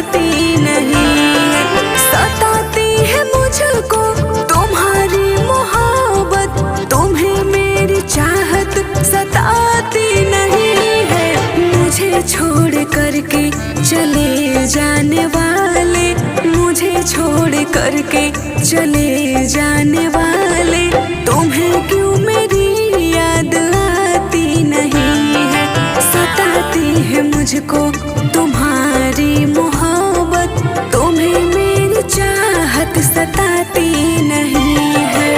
सताती नहीं है। सताती है मुझको तुम्हारी मोहब्बत, तुम्हें मेरी चाहत सताती नहीं है। मुझे छोड़ करके चले जाने वाले, मुझे छोड़ करके चले जाने वाले, तुम्हें क्यों मेरी याद आती नहीं है। सताती है मुझको तुम्हारी मोहब्बत, तुम्हें मेरी चाहत सताती नहीं है।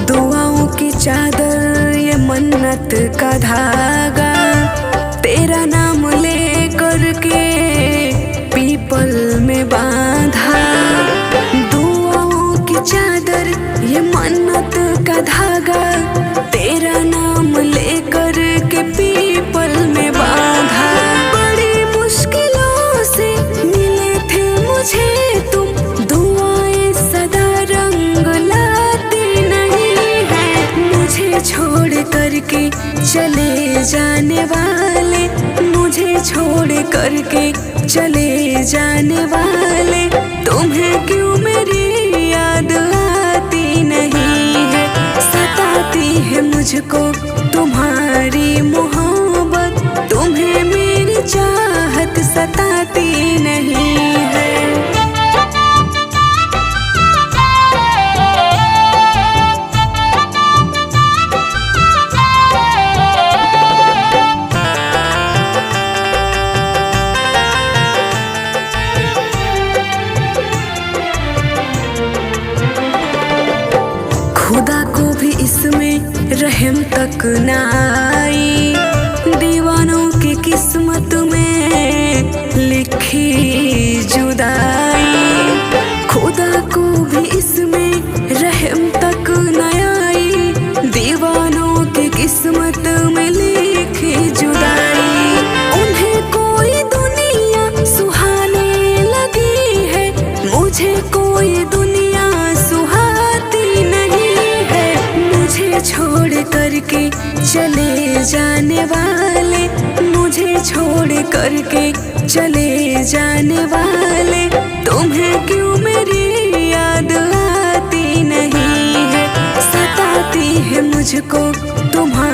दुआओं की चादर ये मन्नत का धागा, तेरा नाम ले करके पीपल में बांधा। दुआओं की चादर ये मन्नत का धागा, तेरा नाम ले करके पीपल में बांधा। बड़ी मुश्किलों से मिले थे मुझे तुम, दुआएं सदा रंग लाती नहीं है। मुझे छोड़ करके चले जाने वाले, मुझे छोड़ करके चले जाने वाले, तुम्हें क्यों मेरी याद आती नहीं है। सताती है मुझको तुम्हारी मोहब्बत, तुम्हें मेरी चाहत सताती नहीं है। खुदा को भी इसमें रहम तक न आई, दीवानों की किस्मत में लिखी जुदाई। खुदा को भी इसमें रहम तक न आई, दीवानों की किस्मत में लिखी जुदाई। उन्हें कोई दुनिया सुहाने लगी है, मुझे कोई दुनिया सुहाती नहीं है। मुझे छोड़ करके चले जाने वाले, मुझे छोड़ करके चले जाने वाले, तुम्हें क्यों मेरी याद आती नहीं है। सताती है मुझको तुम्हारी